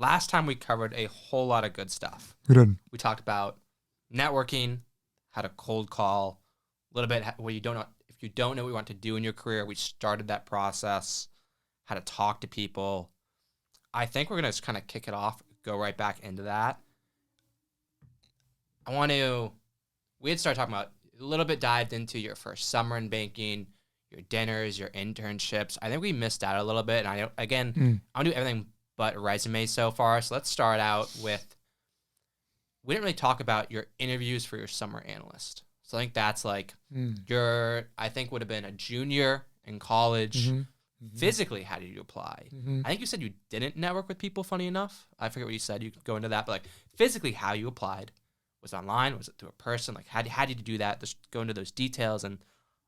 last time we covered a whole lot of good stuff. We did. We talked about networking, how to cold call, a little bit where you don't know if you don't know what you want to do in your career. We started that process, how to talk to people. I think we're gonna just kind of kick it off, go right back into that. We had started talking about a little bit dived into your first summer in banking, your dinners, your internships. I think we missed out a little bit. And I want to do everything but resume so far. So let's start out with, we didn't really talk about your interviews for your summer analyst. So I think that's like I think would have been a junior in college. Physically, how did you apply? I think you said you didn't network with people, funny enough. I forget what you said. You could go into that. But like physically, how you applied. Was it online? Was it through a person? Like, how did you do that? Just go into those details and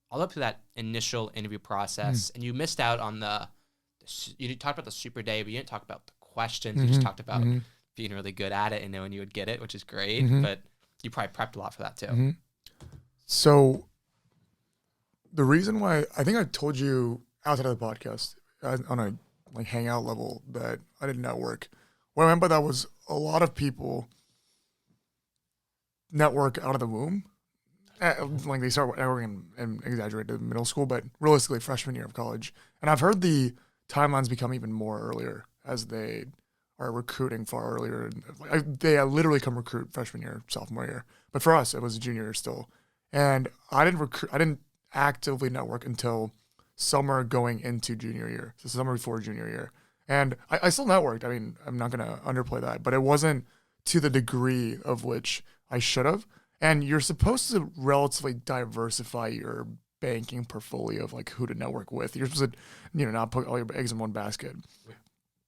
all up to that initial interview process. And you missed out on you talked about the super day, but you didn't talk about the questions. You just talked about being really good at it and knowing you would get it, which is great. But you probably prepped a lot for that too. So the reason why, I think I told you outside of the podcast on a like hangout level that I didn't network. What I meant by that was a lot of people network out of the womb. Like they start networking and exaggerate to middle school, but realistically freshman year of college. And I've heard the timelines become even more earlier as they are recruiting far earlier. They literally come recruit freshman year, sophomore year. But for us, it was junior year still. And I didn't actively network until summer going into junior year. So summer before junior year. And I still networked. I mean, I'm not going to underplay that, but it wasn't to the degree of which I should have. And you're supposed to relatively diversify your banking portfolio of like who to network with. You're supposed to, not put all your eggs in one basket.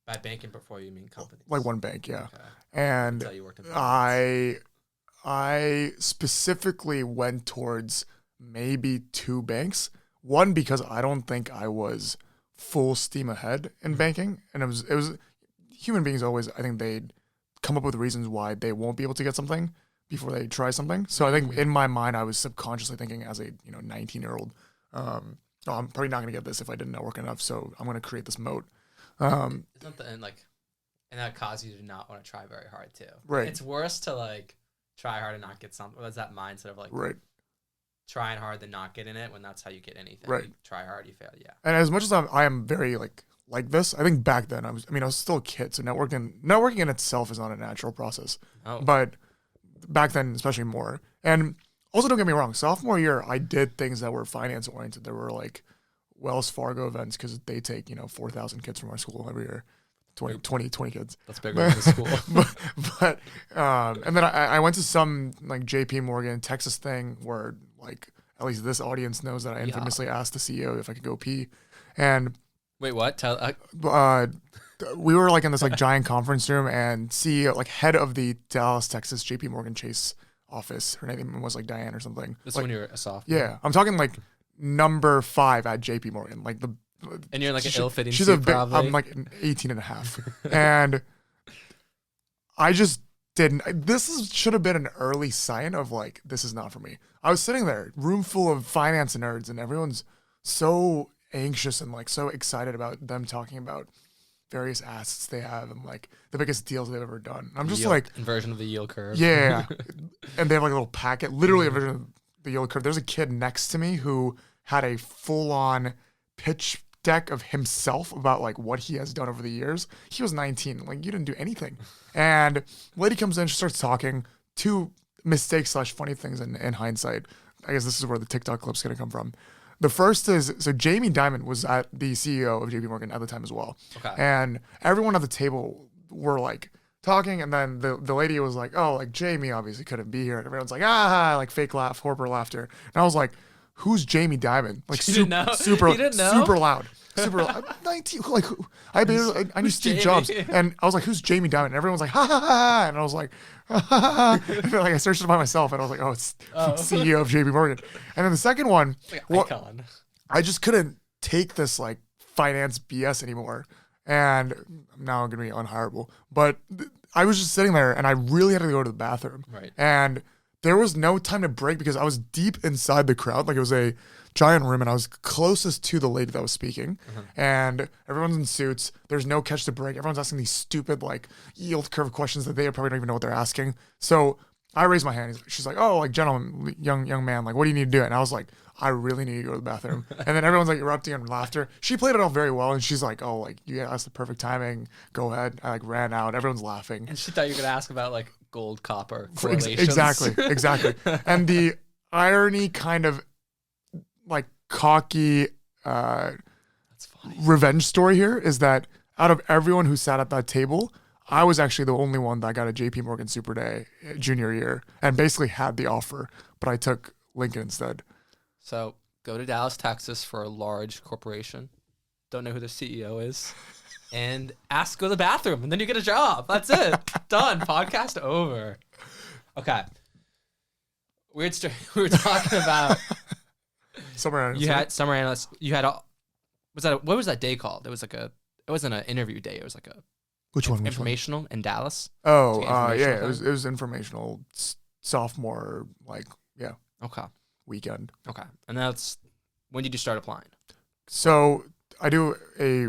By banking portfolio, you mean companies? Like one bank, yeah. Okay. And Until you worked in I specifically went towards maybe 2 banks. One, because I don't think I was full steam ahead in banking. And it was human beings always, I think they'd come up with reasons why they won't be able to get something before they try something. So I think in my mind, I was subconsciously thinking as a 19-year-old, I'm probably not going to get this if I didn't network enough. So I'm going to create this moat. Isn't and that causes you to not want to try very hard too. Right. It's worse to like try hard and not get something. That's that mindset of like trying hard than not getting it when that's how you get anything. Right. You try hard, you fail. Yeah. And as much as I am very like this, I think back then I was still a kid. So networking in itself is not a natural process. Oh. But back then, especially more. And also, don't get me wrong, sophomore year, I did things that were finance oriented. There were like Wells Fargo events because they take, 4,000 kids from our school every year. 20 kids. That's bigger than the school. but and then I went to some like JP Morgan, Texas thing where like at least this audience knows that I infamously asked the CEO if I could go pee. And wait, what? we were like in this like giant conference room and CEO, like head of the Dallas, Texas JP Morgan Chase office, her name was like Diane or something. This like, when you were a sophomore. Yeah. I'm talking like number 5 at JP Morgan, like the. And you're in like an ill-fitting suit, probably. I'm like 18 and a half. And I just didn't. Should have been an early sign of like, this is not for me. I was sitting there, room full of finance nerds, and everyone's so anxious and like so excited about them talking about various assets they have and like the biggest deals they've ever done. I'm just like. Inversion of the yield curve. Yeah. And they have like a little packet, literally a version of the yield curve. There's a kid next to me who had a full-on pitch deck of himself about like what he has done over the years. He was 19. Like, you didn't do anything. And lady comes in, she starts talking. 2 mistakes / funny things in hindsight. I guess this is where the TikTok clip's going to come from. The first is, so Jamie Dimon was at the CEO of JP Morgan at the time as well. Okay. And everyone at the table were like talking, and then the lady was like, oh, like Jamie obviously couldn't be here. And everyone's like, like fake laugh, corporate laughter. And I was like, who's Jamie Dimon? Like super loud. Super loud. 19, like I knew Steve Jobs, and I was like, "Who's Jamie Dimon?" And everyone's like, "Ha ha ha!" And I was like, "Ha ha ha!" And then, like I searched it by myself, and I was like, "Oh, it's CEO of JP Morgan." And then the second one, I just couldn't take this like finance BS anymore, and now I'm gonna be unhireable. But I was just sitting there, and I really had to go to the bathroom, right? And there was no time to break because I was deep inside the crowd. Like it was a giant room and I was closest to the lady that was speaking and everyone's in suits. There's no catch to break. Everyone's asking these stupid like yield curve questions that they probably don't even know what they're asking. So I raised my hand. She's like, oh, like gentleman, young man, like what do you need to do? And I was like, I really need to go to the bathroom. And then everyone's like erupting in laughter. She played it off very well. And she's like, oh, like you asked the perfect timing. Go ahead. I like ran out. Everyone's laughing. And she thought you were going to ask about like gold, copper correlations. Exactly. And the irony kind of like cocky That's funny. revenge story here is that out of everyone who sat at that table, I was actually the only one that got a JP Morgan Super Day junior year and basically had the offer, but I took Lincoln instead. So go to Dallas, Texas for a large corporation. Don't know who the CEO is. And ask to go to the bathroom, and then you get a job. That's it. Done. Podcast over. Okay. Weird story. We were talking about Summer analyst. you had summer analysts. You had what was that day called? It wasn't an interview day. It was like a Which one? informational in Dallas. Oh, Informational yeah. thing? It was informational sophomore, Okay. weekend. Okay. And that's when did you start applying? So I do a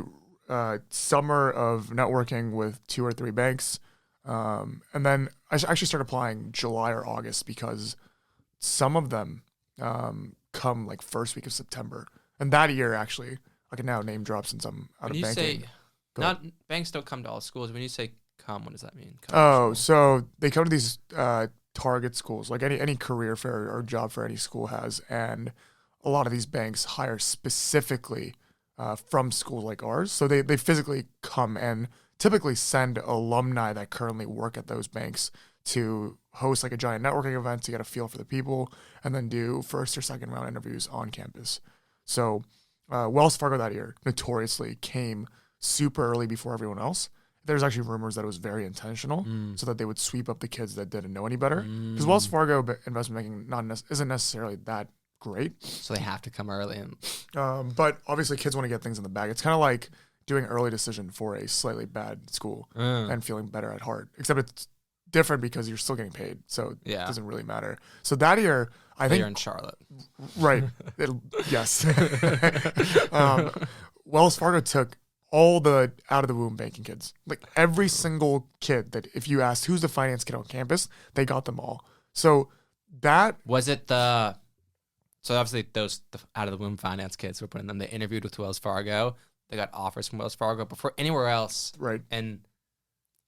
summer of networking with 2 or 3 banks. And then I actually started applying July or August because some of them come like first week of September. And that year, actually, I can now name drop since I'm out When of you banking. say banks don't come to all schools. When you say come, what does that mean? Oh, so they come to these target schools, like any career fair or job fair any school has, and a lot of these banks hire specifically from schools like ours. So they physically come and typically send alumni that currently work at those banks to host like a giant networking event to get a feel for the people, and then do first or second round interviews on campus. So Wells Fargo that year notoriously came super early before everyone else. There's actually rumors that it was very intentional so that they would sweep up the kids that didn't know any better. Because Wells Fargo investment banking isn't necessarily that great. So they have to come early. And But obviously kids want to get things in the bag. It's kind of like doing early decision for a slightly bad school and feeling better at heart. Except it's different because you're still getting paid. So it doesn't really matter. So that year, I think you're in Charlotte. Right. Yes. Wells Fargo took all the out of the womb banking kids, like every single kid that if you asked who's the finance kid on campus, they got them all. So that was it. So obviously the out of the womb finance kids were putting them. They interviewed with Wells Fargo. They got offers from Wells Fargo before anywhere else. right. And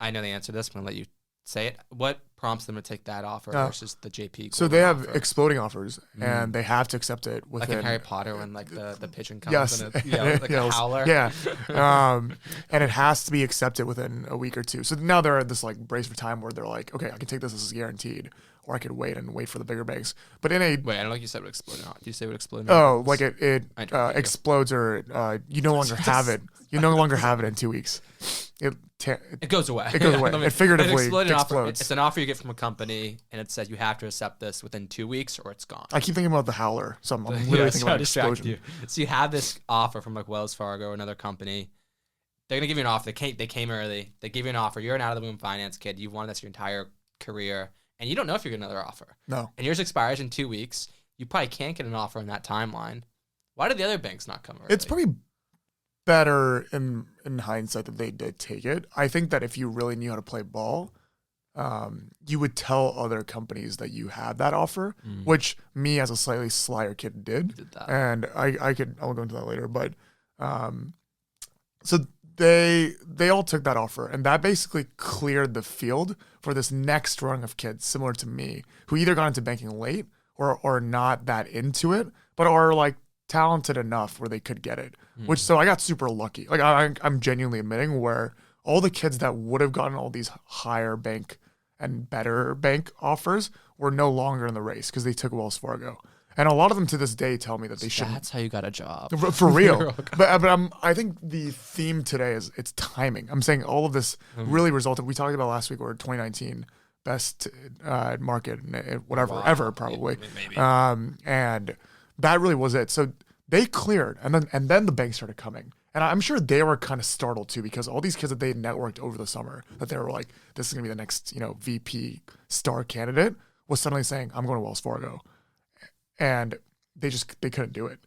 I know the answer to this, but I'm gonna let you say it. What prompts them to take that offer versus the JP? So they have offer? exploding offers and they have to accept it within. Like in Harry Potter when like the pigeon comes Yes. and like a howler. Yeah. And it has to be accepted within a week or two. So now they're at this like brace for time where they're like, okay, I can take this as guaranteed, or I could wait for the bigger banks. But in a Wait, I don't think you said it would explode. Did you say it would explode? Oh, like it I don't know. explodes or you no longer have it. You no longer have it in 2 weeks. It goes away. It goes away. It figuratively an exploded offer. explodes. It's an offer you get from a company, and it says you have to accept this within 2 weeks, or it's gone. I keep thinking about the howler, so I'm literally Yeah, thinking so about distract explosion. you. So you have this offer from like Wells Fargo or another company. They're gonna give you an offer. They came early. They give you an offer. You're an out of the womb finance kid. You've wanted this your entire career, and you don't know if you're getting another offer. No. And yours expires in 2 weeks. You probably can't get an offer in that timeline. Why did the other banks not come early? It's probably better in hindsight that they did take it. I think that if you really knew how to play ball, you would tell other companies that you had that offer, which me as a slightly slyer kid did. that. And I'll go into that later. But so they all took that offer, and that basically cleared the field for this next rung of kids similar to me who either got into banking late or not that into it, but are like talented enough where they could get it. Which so I got super lucky. Like I'm genuinely admitting where all the kids that would have gotten all these higher bank and better bank offers were no longer in the race because they took Wells Fargo. And a lot of them to this day tell me that they shouldn't. That's how you got a job. For real. But I think the theme today is it's timing. I'm saying all of this really resulted. We talked about last week or 2019 best market, whatever, ever probably. Maybe. And that really was it. So they cleared, and then the banks started coming. And I'm sure they were kind of startled too, because all these kids that they networked over the summer, that they were like, this is gonna be the next, VP star candidate, was suddenly saying, I'm going to Wells Fargo. And they couldn't do it.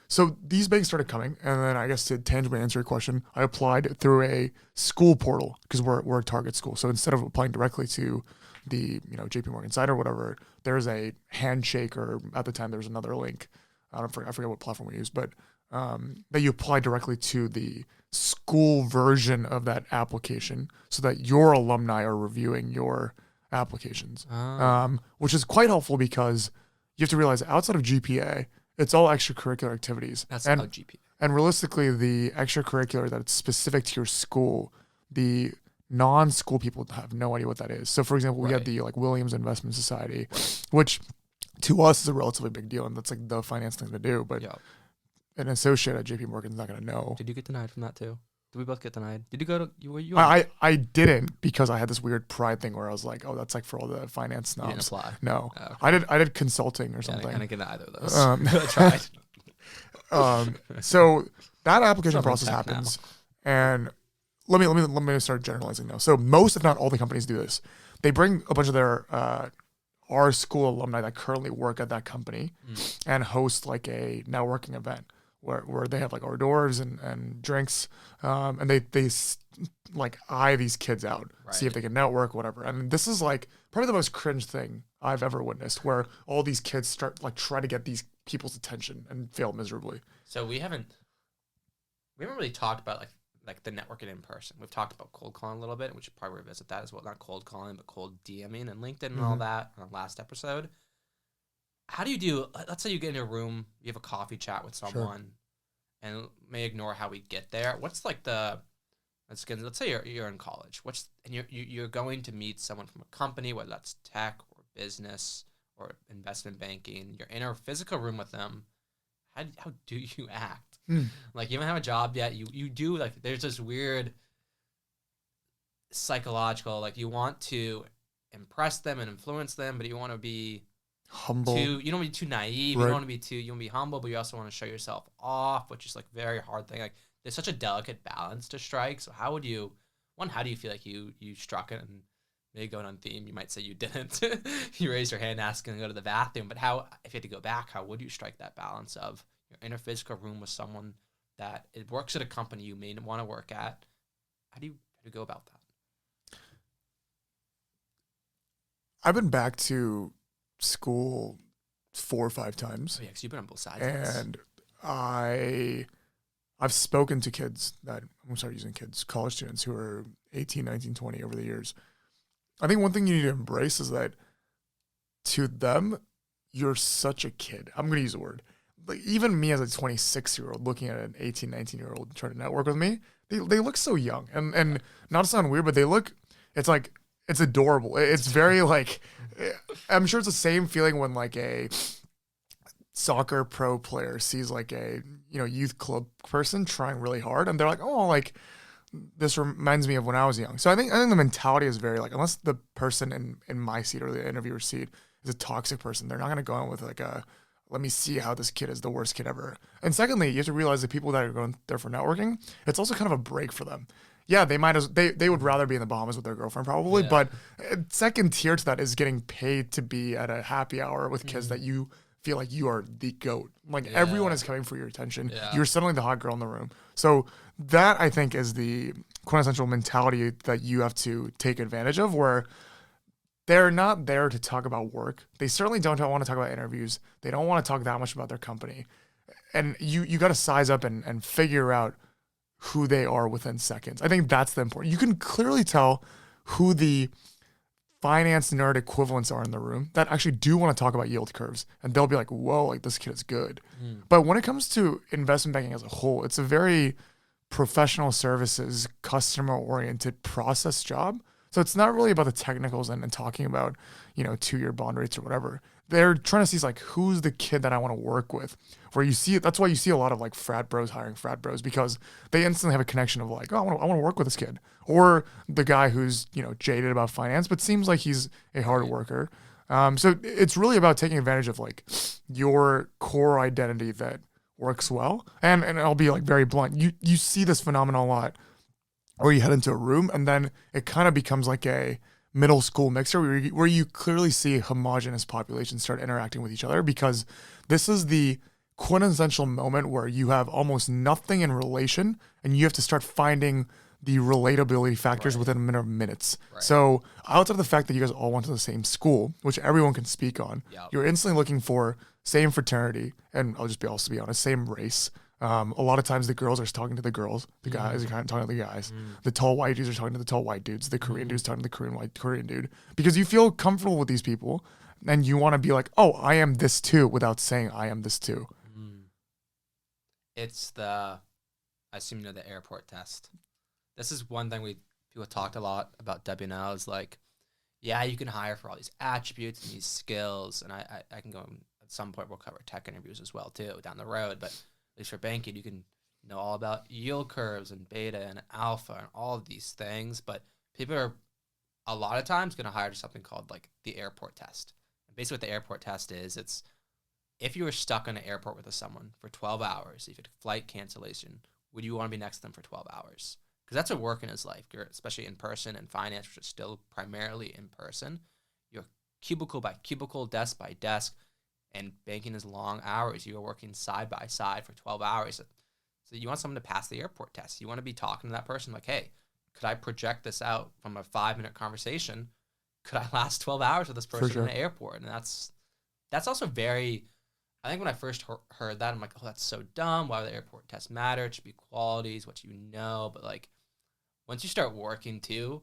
So these banks started coming, and then I guess to tangibly answer your question, I applied through a school portal because we're a target school. So instead of applying directly to the JP Morgan site or whatever, there's a handshake, or at the time there was another link. I forget what platform we used, but that you apply directly to the school version of that application, so that your alumni are reviewing your applications, which is quite helpful because you have to realize outside of GPA, it's all extracurricular activities. That's about GPA. And realistically, the extracurricular that's specific to your school, the non-school people have no idea what that is. So, for example, we had the Williams Investment Society, which to us is a relatively big deal, and that's like the finance thing to do. But an associate at JP Morgan is not going to know. Did you get denied from that too? Did we both get denied? Did you go to? Were you? I didn't, because I had this weird pride thing where I was like, oh, that's like for all the finance snobs. You didn't apply. No, okay. I did consulting or something. I didn't get either of those. I tried. So that application process happens, and let me start generalizing now. So most, if not all, the companies do this. They bring a bunch of their our school alumni that currently work at that company and host like a networking event where they have like hors d'oeuvres and drinks, and they like eye these kids out, see if they can network, whatever. And this is like probably the most cringe thing I've ever witnessed, where all these kids start like try to get these people's attention and fail miserably. So we haven't really talked about like the networking in person. We've talked about cold calling a little bit, and we should probably revisit that as well. Not cold calling, but cold DMing and LinkedIn and all that on our last episode. How do you do, let's say you get in a room, you have a coffee chat with someone, and may ignore how we get there. What's like let's say you're in college. And you're going to meet someone from a company, whether that's tech or business or investment banking. You're in a physical room with them. How do you act? Like, you don't have a job yet. You do, like, there's this weird psychological, like, you want to impress them and influence them, but you want to be humble. You don't want to be too naive. You don't want to be you want to be humble, but you also want to show yourself off, which is like a very hard thing. Like, there's such a delicate balance to strike. So how do you feel like you struck it? And maybe going on theme, you might say you didn't. You raised your hand asking to go to the bathroom, but if you had to go back, how would you strike that balance of you're in a physical room with someone that it works at a company you may want to work at? How do you go about that? I've been back to school 4 or 5 times. Oh yeah, because you've been on both sides of this. And I've spoken to kids college students who are 18, 19, 20 over the years. I think one thing you need to embrace is that to them, you're such a kid. I'm going to use a word. Like, even me as a 26-year-old looking at an 18, 19-year-old trying to network with me, they look so young. And not to sound weird, but it's adorable. It's very like, I'm sure it's the same feeling when like a soccer pro player sees like a youth club person trying really hard, and they're like, oh, like this reminds me of when I was young. So I think the mentality is very like, unless the person in my seat or the interviewer seat is a toxic person, they're not going to go in with like let me see how this kid is the worst kid ever. And secondly, you have to realize that people that are going there for networking, it's also kind of a break for them. Yeah, they would rather be in the Bahamas with their girlfriend probably, but second tier to that is getting paid to be at a happy hour with kids that you feel like you are the GOAT. Like, everyone is coming for your attention. You're suddenly the hot girl in the room. So that, I think, is the quintessential mentality that you have to take advantage of, where they're not there to talk about work. They certainly don't want to talk about interviews. They don't want to talk that much about their company. And you got to size up and figure out who they are within seconds. I think that's the important. You can clearly tell who the finance nerd equivalents are in the room that actually do want to talk about yield curves, and they'll be like, whoa, like this kid is good. But when it comes to investment banking as a whole, it's a very professional services, customer oriented process job. So it's not really about the technicals and talking about, 2-year bond rates or whatever. They're trying to see like, who's the kid that I want to work with, where you see it. That's why you see a lot of like frat bros hiring frat bros, because they instantly have a connection of like, oh, I want to work with this kid, or the guy who's, jaded about finance, but seems like he's a hard worker. So it's really about taking advantage of like your core identity that works well. And I'll be like very blunt. You see this phenomenon a lot, where you head into a room and then it kind of becomes like a middle school mixer where you clearly see homogenous populations start interacting with each other, because this is the quintessential moment where you have almost nothing in relation and you have to start finding the relatability factors within a matter of minutes. Right. So outside of the fact that you guys all went to the same school, which everyone can speak on, you're instantly looking for same fraternity, and I'll just be honest, same race. A lot of times the girls are talking to the girls, the guys are kind of talking to the guys. The tall white dudes are talking to the tall white dudes, the Korean dudes talking to the Korean dude, because you feel comfortable with these people and you want to be like, oh, I am this too, without saying I am this too. It's I assume you know the airport test. This is one thing people talked a lot about WNL is like, yeah, you can hire for all these attributes and these skills, and I can go at some point we'll cover tech interviews as well too down the road, but at least for banking, you can know all about yield curves and beta and alpha and all of these things, but people are a lot of times going to hire something called like the airport test. And basically what the airport test is, it's if you were stuck in an airport with someone for 12 hours, if you had flight cancellation, would you want to be next to them for 12 hours? Because that's what work in his life, especially in person and finance, which is still primarily in person. You're cubicle by cubicle, desk by desk, and banking is long hours. You are working side by side for 12 hours. So you want someone to pass the airport test. You want to be talking to that person like, hey, could I project this out from a 5-minute conversation? Could I last 12 hours with this person in an airport? And that's also very, I think when I first heard that, I'm like, oh, that's so dumb. Why would the airport test matter? It should be qualities, what you know. But like, once you start working too,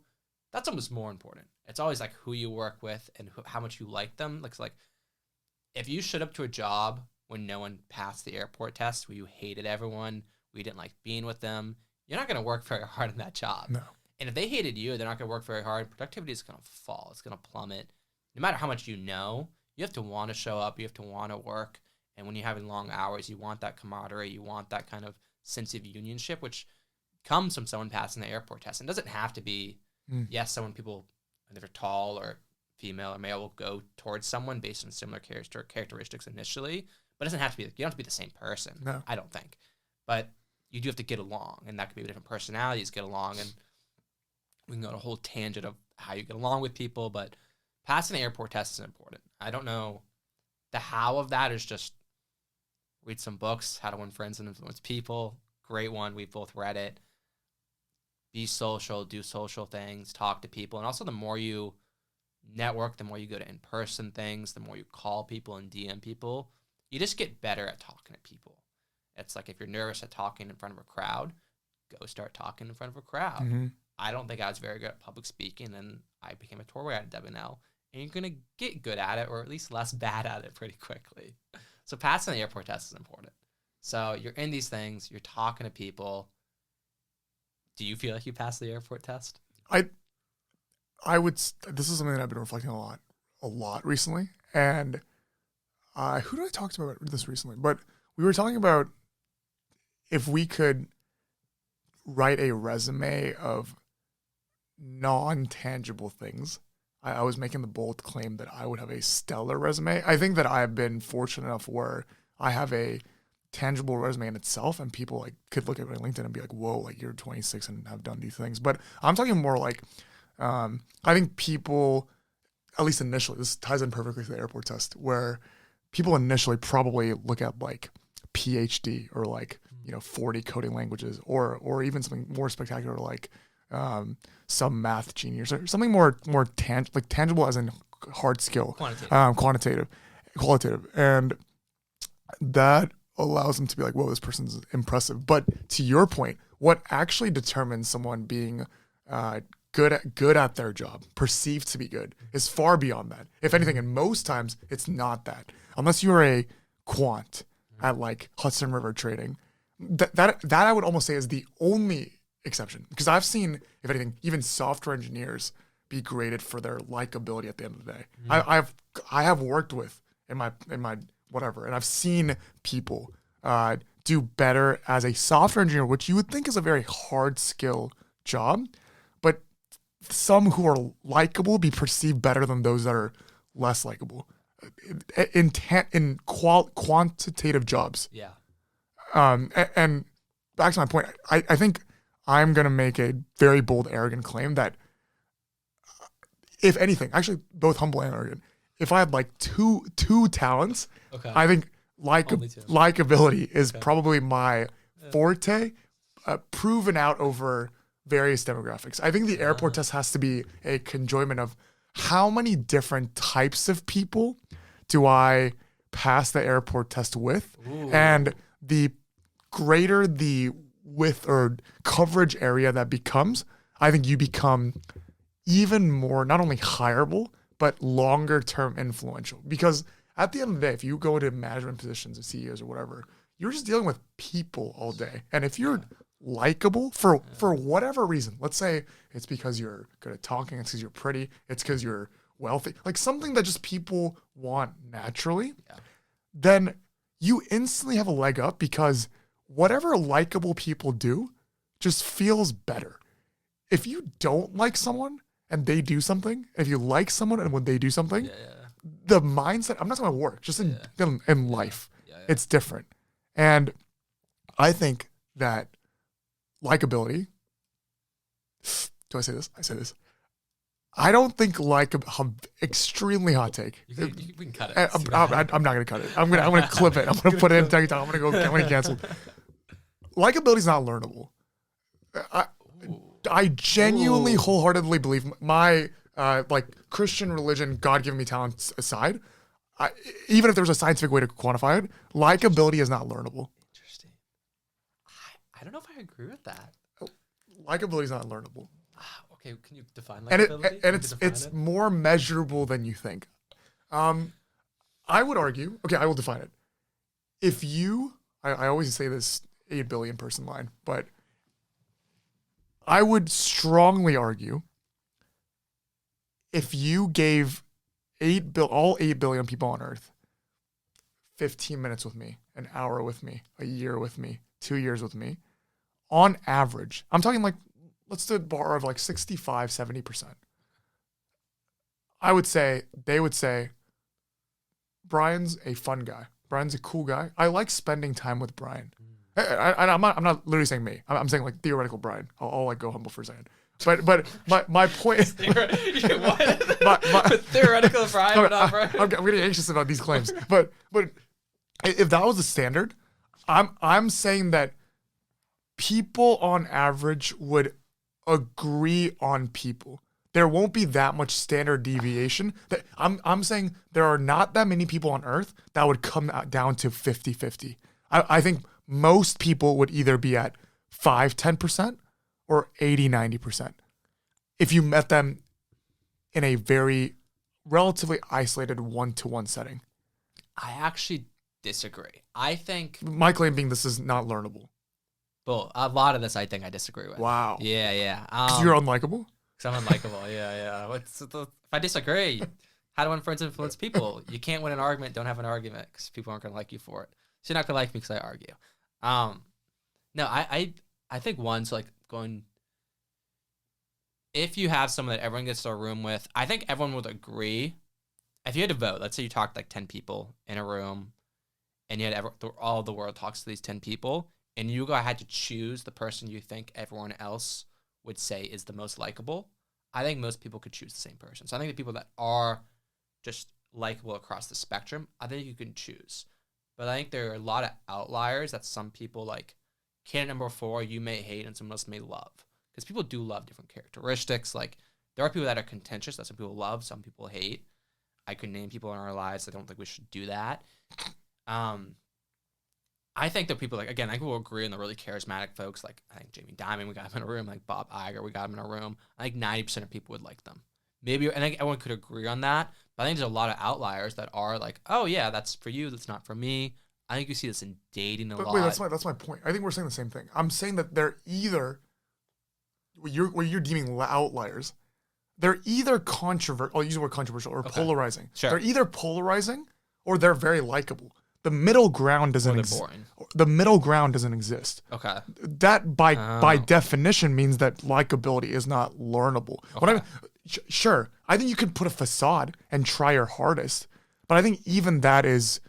that's almost more important. It's always like who you work with and how much you like them. Like if you showed up to a job when no one passed the airport test, where you hated everyone, where you didn't like being with them, you're not going to work very hard in that job. No. And if they hated you, they're not going to work very hard. Productivity is going to fall. It's going to plummet. No matter how much you know, you have to want to show up. You have to want to work. And when you're having long hours, you want that camaraderie. You want that kind of sense of unionship, which comes from someone passing the airport test. And it doesn't have to be, yes, people, if they're tall or female or male, will go towards someone based on similar characteristics initially. But it doesn't have to be, you don't have to be the same person, no. I don't think. But you do have to get along. And that could be different personalities get along. And we can go on a whole tangent of how you get along with people. But passing the airport test is important. I don't know. The how of that is just read some books, How to Win Friends and Influence People. Great one. We've both read it. Be social, do social things, talk to people. And also the more you network, the more you go to in-person things, the more you call people and DM people, you just get better at talking to people. It's like if you're nervous at talking in front of a crowd, go start talking in front of a crowd. Mm-hmm. I don't think I was very good at public speaking, and I became a tour guide at WNL. And you're going to get good at it, or at least less bad at it pretty quickly. So passing the airport test is important. So you're in these things, you're talking to people. Do you feel like you passed the airport test? I would. This is something that I've been reflecting a lot recently. And who did I talk to about this recently? But we were talking about if we could write a resume of non-tangible things. I was making the bold claim that I would have a stellar resume. I think that I've been fortunate enough where I have a tangible resume in itself, and people like could look at my LinkedIn and be like, whoa, like you're 26 and have done these things. But I'm talking more like, I think people, at least initially, this ties in perfectly to the airport test, where people initially probably look at like PhD or like, 40 coding languages or even something more spectacular like some math genius or something more tangible as in hard skill, qualitative, and that allows them to be like, whoa, this person's impressive. But to your point, what actually determines someone being good at their job, perceived to be good, is far beyond that. If anything, and most times it's not that, unless you're a quant at like Hudson River Trading. That I would almost say is the only exception, because I've seen, if anything, even software engineers be graded for their likability at the end of the day. I have worked with in my whatever, and I've seen people do better as a software engineer, which you would think is a very hard skill job, but some who are likable be perceived better than those that are less likable in quantitative jobs. Yeah. And back to my point, I think I'm going to make a very bold, arrogant claim that if anything, actually both humble and arrogant. If I had like two talents, Okay. I think Only two. likability is probably my forte, proven out over various demographics. I think the airport test has to be a conjoinment of how many different types of people do I pass the airport test with, and the greater the width or coverage area that becomes, I think you become even more not only hireable but longer term influential. Because at the end of the day, if you go to management positions or CEOs or whatever, you're just dealing with people all day. And if you're likable for whatever reason, let's say it's because you're good at talking, it's because you're pretty, it's because you're wealthy, like something that just people want naturally, then you instantly have a leg up, because whatever likable people do just feels better. If you don't like someone and they do something, if you like someone and when they do something, the mindset, I'm not talking about work, just in life, it's different. And I think that likability, do I say this? I say this. I don't think extremely hot take. We can cut it. I'm not gonna cut it. I'm gonna clip it. I'm gonna put it in TikTok. I'm gonna cancel. Likability is not learnable. I genuinely, wholeheartedly believe my like Christian religion, God given me talents aside, even if there's a scientific way to quantify it, likability is not learnable. Interesting. I don't know if I agree with that. Likability is not learnable. Okay, can you define And likability? it's more measurable than you think. I would argue. Okay, I will define it. If you, I always say this 8 billion person line, but I would strongly argue if you gave all 8 billion people on Earth 15 minutes with me, an hour with me, a year with me, 2 years with me, on average, I'm talking like, let's do a bar of like 65, 70%. They would say, Brian's a fun guy. Brian's a cool guy. I like spending time with Brian. I'm not literally saying me. I'm saying like theoretical Brian. I'll like go humble for a second. But my point is, what? Theoretical Brian, no, not Brian. I'm getting anxious about these claims. But if that was the standard, I'm saying that people on average would agree on people. There won't be that much standard deviation. That I'm saying there are not that many people on Earth that would come down to 50-50. I think most people would either be at 5-10% or 80-90% if you met them in a very relatively isolated one-to-one setting. I actually disagree. I think My claim being this is not learnable. well, a lot of this I think I disagree with. Wow. Yeah. Because you're unlikable? Because I'm unlikable. Yeah. If I disagree, how do influence people? You can't win an argument, don't have an argument, because people aren't going to like you for it. So you're not going to like me because I argue. No, I think one's like going, if you have someone that everyone gets to a room with, I think everyone would agree. If you had to vote, let's say you talked like 10 people in a room, and you had all of the world talks to these 10 people, and you had to choose the person you think everyone else would say is the most likable, I think most people could choose the same person. So I think the people that are just likable across the spectrum, I think you can choose. But I think there are a lot of outliers that some people, like candidate number 4, you may hate and someone else may love. Because people do love different characteristics. Like, there are people that are contentious that some people love, some people hate. I could name people in our lives. I don't think we should do that. I think that people, like, again, I think we'll agree on the really charismatic folks. Like, I think Jamie Dimon, we got him in a room. Like, Bob Iger, we got him in a room. I think 90% of people would like them. Maybe, and I think everyone could agree on that. But I think there's a lot of outliers that are like, oh, yeah, that's for you. That's not for me. I think you see this in dating a lot. Wait, that's my point. I think we're saying the same thing. I'm saying that they're either, what you're deeming outliers, they're either controversial, I'll use the word controversial, or polarizing. Sure. They're either polarizing or they're very likable. The middle ground doesn't exist. The middle ground doesn't exist. Okay. That by definition means that likability is not learnable. Okay. Sure, I think you can put a facade and try your hardest, but I think even that is